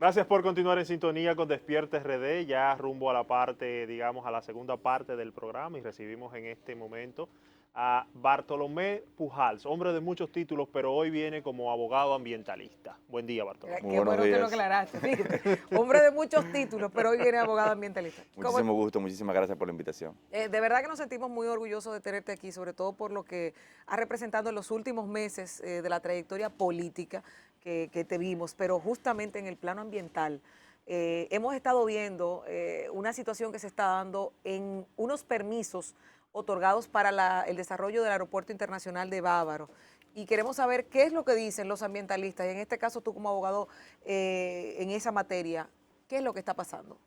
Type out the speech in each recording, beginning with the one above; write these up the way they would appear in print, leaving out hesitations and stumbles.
Gracias por continuar en sintonía con Despierta RD, ya rumbo a la parte, digamos, a la segunda parte del programa y recibimos en este momento a Bartolomé Pujals, hombre de muchos títulos, pero hoy viene como abogado ambientalista. Buen día, Mira, Bartolomé. Muy qué buenos bueno que lo días. aclaraste, fíjate. Hombre de muchos títulos, pero hoy viene abogado ambientalista. Muchísimo gusto, muchísimas gracias por la invitación. De verdad que nos sentimos muy orgullosos de tenerte aquí, sobre todo por lo que has representado en los últimos meses de la trayectoria política que te vimos, pero justamente en el plano ambiental. Hemos estado viendo una situación que se está dando en unos permisos otorgados para el desarrollo del Aeropuerto Internacional de Bávaro. Y queremos saber qué es lo que dicen los ambientalistas, y en este caso tú como abogado en esa materia, ¿qué es lo que está pasando?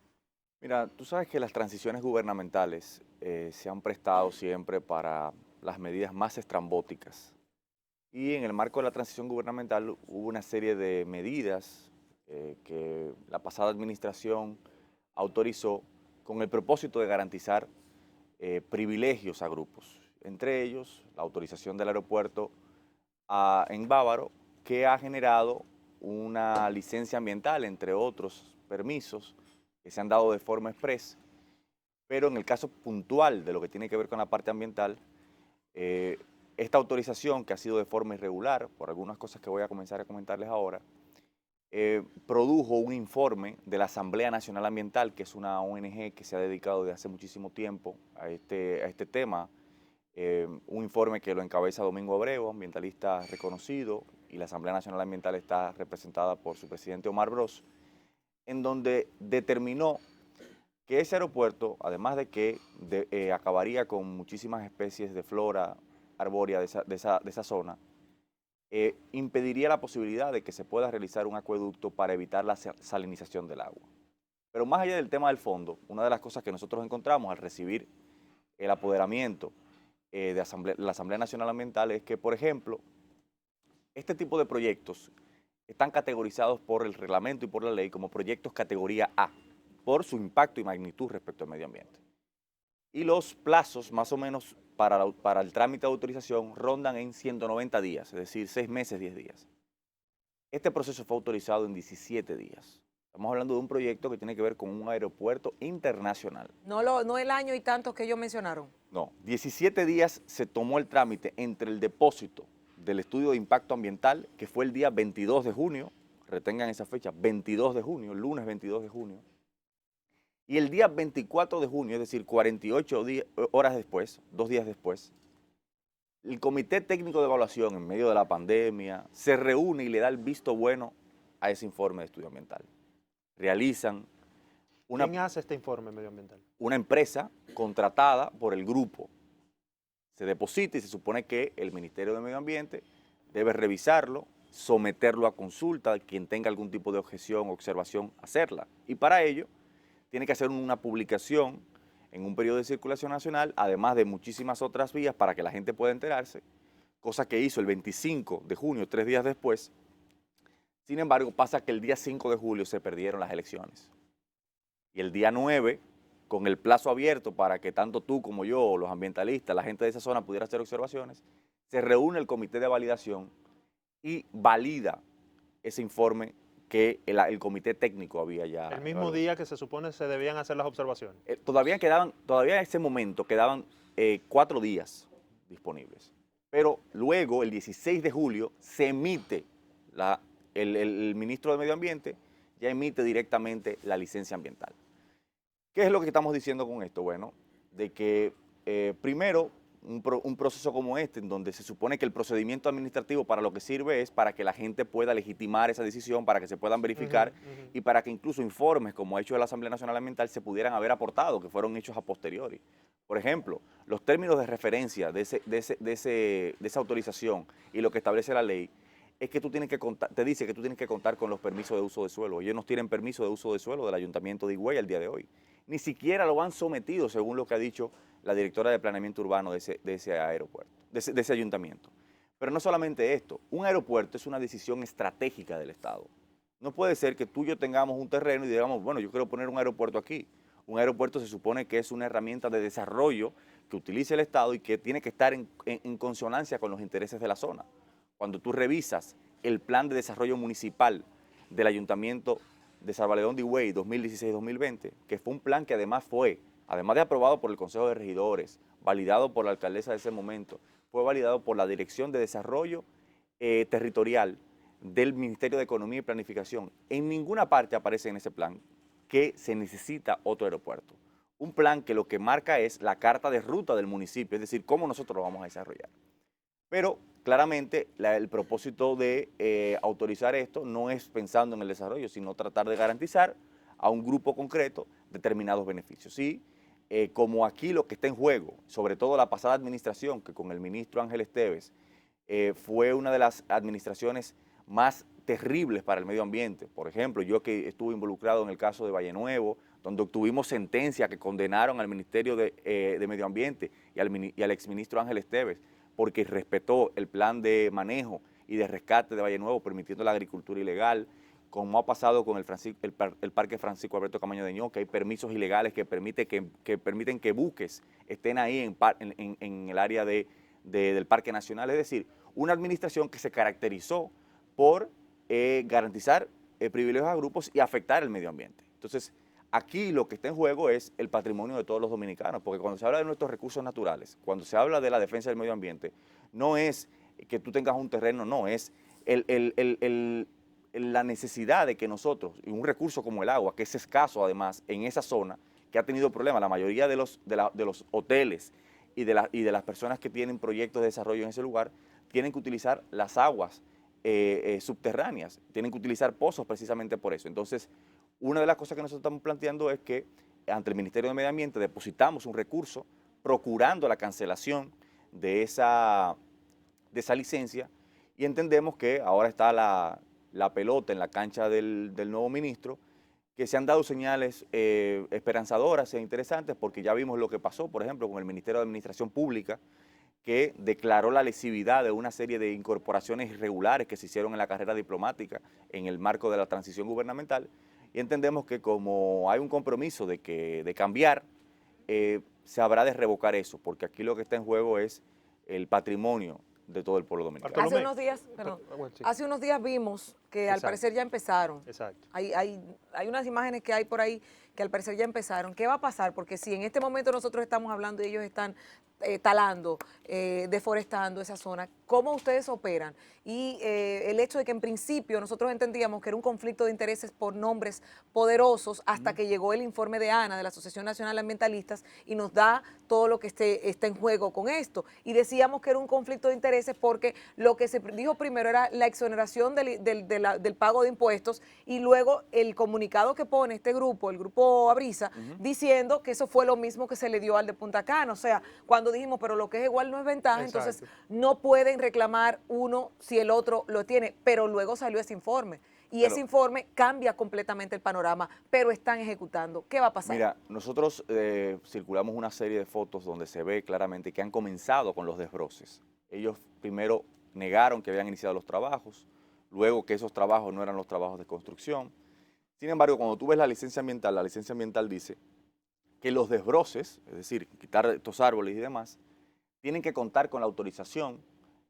Mira, tú sabes que las transiciones gubernamentales se han prestado siempre para las medidas más estrambóticas. Y en el marco de la transición gubernamental hubo una serie de medidas que la pasada administración autorizó con el propósito de garantizar privilegios a grupos. Entre ellos, la autorización del aeropuerto en Bávaro, que ha generado una licencia ambiental, entre otros permisos que se han dado de forma express, pero en el caso puntual de lo que tiene que ver con la parte ambiental, eh, esta autorización que ha sido de forma irregular, por algunas cosas que voy a comenzar a comentarles ahora, produjo un informe de la Asamblea Nacional Ambiental, que es una ONG que se ha dedicado desde hace muchísimo tiempo a este tema, un informe que lo encabeza Domingo Abreu, ambientalista reconocido, y la Asamblea Nacional Ambiental está representada por su presidente Omar Bros, en donde determinó que ese aeropuerto, además de que acabaría con muchísimas especies de flora arbórea de esa zona, impediría la posibilidad de que se pueda realizar un acueducto para evitar la salinización del agua. Pero más allá del tema del fondo, una de las cosas que nosotros encontramos al recibir el apoderamiento de la Asamblea Nacional Ambiental es que, por ejemplo, este tipo de proyectos están categorizados por el reglamento y por la ley como proyectos categoría A, por su impacto y magnitud respecto al medio ambiente. Y los plazos, más o menos, para el trámite de autorización rondan en 190 días, es decir, 6 meses, 10 días. Este proceso fue autorizado en 17 días. Estamos hablando de un proyecto que tiene que ver con un aeropuerto internacional. No el año y tantos que ellos mencionaron. No, 17 días se tomó el trámite entre el depósito del estudio de impacto ambiental, que fue el día 22 de junio, retengan esa fecha, 22 de junio, lunes 22 de junio, y el día 24 de junio, es decir, 48 horas después, 2 días después, el Comité Técnico de Evaluación, en medio de la pandemia, se reúne y le da el visto bueno a ese informe de estudio ambiental. Realizan una, ¿Quién hace este informe medioambiental? una empresa contratada por el grupo. Se deposita y se supone que el Ministerio de Medio Ambiente debe revisarlo, someterlo a consulta, quien tenga algún tipo de objeción o observación, hacerla. Y para ello tiene que hacer una publicación en un periodo de circulación nacional, además de muchísimas otras vías para que la gente pueda enterarse, cosa que hizo el 25 de junio, 3 días después. Sin embargo, pasa que el día 5 de julio se perdieron las elecciones. Y el día 9, con el plazo abierto para que tanto tú como yo, los ambientalistas, la gente de esa zona pudiera hacer observaciones, se reúne el comité de validación y valida ese informe que el comité técnico había ya El mismo evaluado. día que se supone se debían hacer las observaciones. Todavía en ese momento quedaban 4 días disponibles. Pero luego, el 16 de julio, se emite, el ministro de Medio Ambiente ya emite directamente la licencia ambiental. ¿Qué es lo que estamos diciendo con esto? Bueno, de que primero, un proceso como este, en donde se supone que el procedimiento administrativo para lo que sirve es para que la gente pueda legitimar esa decisión, para que se puedan verificar y para que incluso informes, como ha hecho la Asamblea Nacional Ambiental, se pudieran haber aportado, que fueron hechos a posteriori. Por ejemplo, los términos de referencia de esa autorización y lo que establece la ley es que tú tienes que contar, te dice que tú tienes que contar con los permisos de uso de suelo. Ellos no tienen permiso de uso de suelo del Ayuntamiento de Higüey al día de hoy. Ni siquiera lo han sometido, según lo que ha dicho la directora de planeamiento urbano de ese aeropuerto, de ese ayuntamiento. Pero no solamente esto, un aeropuerto es una decisión estratégica del Estado. No puede ser que tú y yo tengamos un terreno y digamos, bueno, yo quiero poner un aeropuerto aquí. Un aeropuerto se supone que es una herramienta de desarrollo que utiliza el Estado y que tiene que estar en consonancia con los intereses de la zona. Cuando tú revisas el plan de desarrollo municipal del Ayuntamiento de Higüey, tú te das cuenta que ese aeropuerto, que es una decisión estratégica del Estado, no puede ser que tú y yo tengamos un terreno y digamos, bueno, yo quiero poner un aeropuerto aquí. Un aeropuerto se supone que es una herramienta de desarrollo que utiliza el Estado y que tiene que estar en consonancia con los intereses de la zona. Cuando tú revisas el plan de desarrollo municipal del Ayuntamiento de Salvaledón de Higüey 2016-2020, que fue un plan que además de aprobado por el Consejo de Regidores, validado por la alcaldesa de ese momento, fue validado por la Dirección de Desarrollo Territorial del Ministerio de Economía y Planificación. En ninguna parte aparece en ese plan que se necesita otro aeropuerto. Un plan que lo que marca es la carta de ruta del municipio, es decir, cómo nosotros lo vamos a desarrollar. Pero claramente el propósito de autorizar esto no es pensando en el desarrollo, sino tratar de garantizar a un grupo concreto determinados beneficios. Sí, como aquí lo que está en juego, sobre todo la pasada administración, que con el ministro Ángel Esteves fue una de las administraciones más terribles para el medio ambiente. Por ejemplo, yo que estuve involucrado en el caso de Valle Nuevo, donde obtuvimos sentencias que condenaron al Ministerio de Medio Ambiente y al exministro Ángel Esteves, porque respetó el plan de manejo y de rescate de Valle Nuevo, permitiendo la agricultura ilegal, como ha pasado con el Parque Francisco Alberto Camaño de Ño, que hay permisos ilegales que permiten que buques estén ahí en el área del Parque Nacional. Es decir, una administración que se caracterizó por garantizar privilegios a grupos y afectar el medio ambiente. Entonces, aquí lo que está en juego es el patrimonio de todos los dominicanos, porque cuando se habla de nuestros recursos naturales, cuando se habla de la defensa del medio ambiente, no es que tú tengas un terreno, no, es la necesidad de que nosotros, y un recurso como el agua, que es escaso además en esa zona, que ha tenido problemas, la mayoría de los hoteles y de las personas que tienen proyectos de desarrollo en ese lugar, tienen que utilizar las aguas subterráneas, tienen que utilizar pozos precisamente por eso. Entonces, una de las cosas que nosotros estamos planteando es que ante el Ministerio de Medio Ambiente depositamos un recurso procurando la cancelación de esa licencia, y entendemos que ahora está la pelota en la cancha del nuevo ministro, que se han dado señales esperanzadoras e interesantes, porque ya vimos lo que pasó, por ejemplo, con el Ministerio de Administración Pública, que declaró la lesividad de una serie de incorporaciones irregulares que se hicieron en la carrera diplomática en el marco de la transición gubernamental, y entendemos que como hay un compromiso de cambiar, se habrá de revocar eso, porque aquí lo que está en juego es el patrimonio de todo el pueblo dominicano. Hace unos días vimos que al parecer ya empezaron. Exacto. Hay unas imágenes que hay por ahí que al parecer ya empezaron. ¿Qué va a pasar? Porque si en este momento nosotros estamos hablando y ellos están talando, deforestando esa zona, ¿cómo ustedes operan? Y el hecho de que en principio nosotros entendíamos que era un conflicto de intereses por nombres poderosos hasta que llegó el informe de ANA, de la Asociación Nacional de Ambientalistas, y nos da todo lo que está en juego con esto. Y decíamos que era un conflicto de intereses porque lo que se dijo primero era la exoneración del pago de impuestos, y luego el comunicado que pone este grupo, el grupo Abrisa, diciendo que eso fue lo mismo que se le dio al de Punta Cana. O sea, cuando dijimos, pero lo que es igual no es ventaja, Exacto. entonces no pueden reclamar uno si el otro lo tiene, pero luego salió ese informe. Y ese informe cambia completamente el panorama, pero están ejecutando. ¿Qué va a pasar? Mira, nosotros circulamos una serie de fotos donde se ve claramente que han comenzado con los desbroces. Ellos primero negaron que habían iniciado los trabajos, luego que esos trabajos no eran los trabajos de construcción. Sin embargo, cuando tú ves la licencia ambiental dice que los desbroces, es decir, quitar estos árboles y demás, tienen que contar con la autorización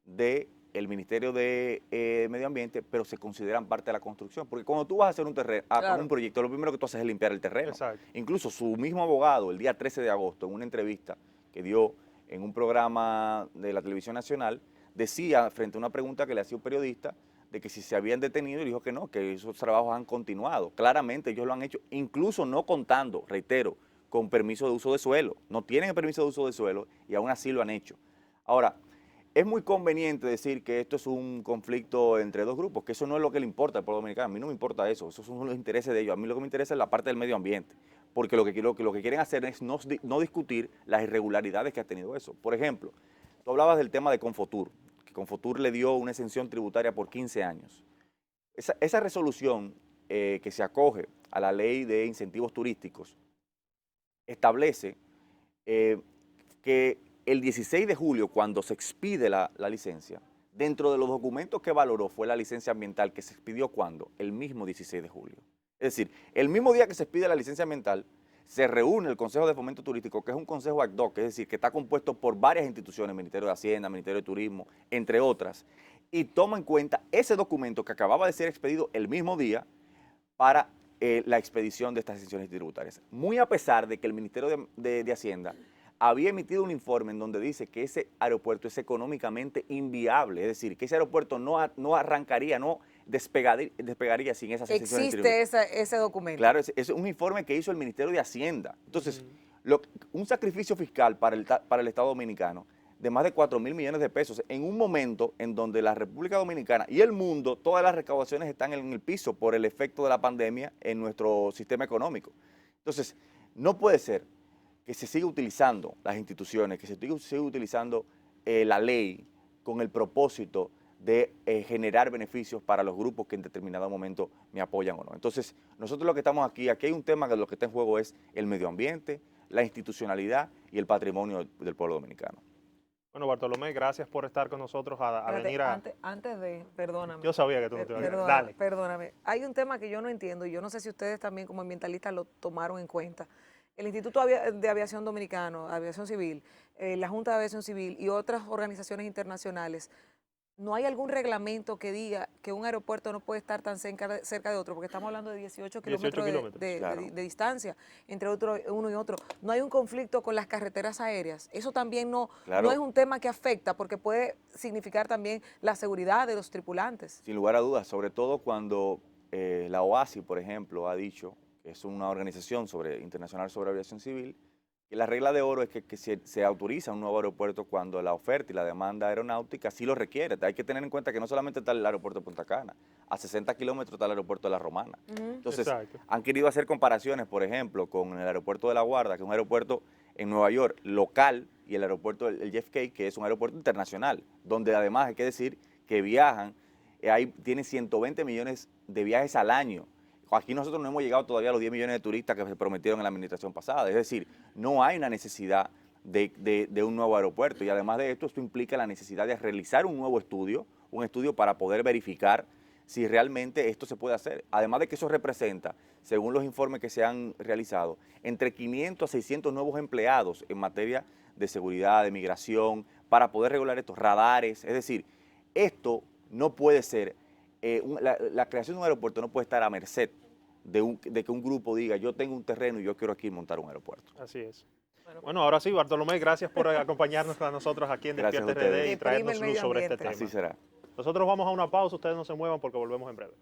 del Ministerio de Medio Ambiente, pero se consideran parte de la construcción. Porque cuando tú vas a hacer un proyecto, lo primero que tú haces es limpiar el terreno. Exacto. Incluso su mismo abogado, el día 13 de agosto, en una entrevista que dio en un programa de la Televisión Nacional, decía, frente a una pregunta que le hacía un periodista, de que si se habían detenido, y dijo que no, que esos trabajos han continuado. Claramente ellos lo han hecho, incluso no contando, reitero, con permiso de uso de suelo. No tienen el permiso de uso de suelo y aún así lo han hecho. Ahora, es muy conveniente decir que esto es un conflicto entre dos grupos, que eso no es lo que le importa al pueblo dominicano. A mí no me importa eso, esos son los intereses de ellos. A mí lo que me interesa es la parte del medio ambiente, porque lo que quieren hacer es no discutir las irregularidades que ha tenido eso. Por ejemplo, tú hablabas del tema de Confotur, que Confotur le dio una exención tributaria por 15 años. Esa resolución que se acoge a la ley de incentivos turísticos establece que el 16 de julio, cuando se expide la licencia, dentro de los documentos que valoró fue la licencia ambiental que se expidió ¿cuándo? El mismo 16 de julio. Es decir, el mismo día que se expide la licencia ambiental, se reúne el Consejo de Fomento Turístico, que es un consejo ad hoc, es decir, que está compuesto por varias instituciones, Ministerio de Hacienda, Ministerio de Turismo, entre otras, y toma en cuenta ese documento que acababa de ser expedido el mismo día para la expedición de estas exenciones tributarias. Muy a pesar de que el Ministerio de Hacienda había emitido un informe en donde dice que ese aeropuerto es económicamente inviable, es decir, que ese aeropuerto no arrancaría, no despegaría sin esas exenciones tributarias. Existe ese documento. Claro, es un informe que hizo el Ministerio de Hacienda. Entonces, un sacrificio fiscal para el Estado Dominicano de más de 4.000 millones de pesos en un momento en donde la República Dominicana y el mundo, todas las recaudaciones están en el piso por el efecto de la pandemia en nuestro sistema económico. Entonces, no puede ser que se siga utilizando las instituciones, que se siga utilizando la ley con el propósito de generar beneficios para los grupos que en determinado momento me apoyan o no. Entonces, nosotros lo que estamos aquí hay un tema que lo que está en juego es el medio ambiente, la institucionalidad y el patrimonio del pueblo dominicano. Bueno, Bartolomé, gracias por estar con nosotros a venir a... Antes de, perdóname. Yo sabía que tú no te ibas a quedar. Dale. Perdóname. Hay un tema que yo no entiendo y yo no sé si ustedes también como ambientalistas lo tomaron en cuenta. El Instituto de Aviación Dominicano, Aviación Civil, la Junta de Aviación Civil y otras organizaciones internacionales, ¿no hay algún reglamento que diga que un aeropuerto no puede estar tan cerca de otro? Porque estamos hablando de 18 kilómetros de distancia entre uno y otro. ¿No hay un conflicto con las carreteras aéreas? Eso también no es un tema que afecta porque puede significar también la seguridad de los tripulantes. Sin lugar a dudas, sobre todo cuando la OASI, por ejemplo, ha dicho, que es una organización internacional sobre aviación civil, que la regla de oro es que se autoriza un nuevo aeropuerto cuando la oferta y la demanda aeronáutica sí lo requiere. Hay que tener en cuenta que no solamente está el aeropuerto de Punta Cana, a 60 kilómetros está el aeropuerto de La Romana. Entonces, han querido hacer comparaciones, por ejemplo, con el aeropuerto de La Guardia, que es un aeropuerto en Nueva York local, y el aeropuerto del JFK, que es un aeropuerto internacional, donde además hay que decir que viajan, ahí tiene 120 millones de viajes al año. Aquí nosotros no hemos llegado todavía a los 10 millones de turistas que se prometieron en la administración pasada. Es decir, no hay una necesidad de un nuevo aeropuerto. Y además de esto implica la necesidad de realizar un nuevo estudio, un estudio para poder verificar si realmente esto se puede hacer. Además de que eso representa, según los informes que se han realizado, entre 500 a 600 nuevos empleados en materia de seguridad, de migración, para poder regular estos radares. Es decir, esto no puede ser, la creación de un aeropuerto no puede estar a merced de que un grupo diga, yo tengo un terreno y yo quiero aquí montar un aeropuerto. Así es. Bueno, ahora sí, Bartolomé, gracias por acompañarnos a nosotros aquí en Despierta RD y traernos luz sobre este tema. Así será. Nosotros vamos a una pausa, ustedes no se muevan porque volvemos en breve.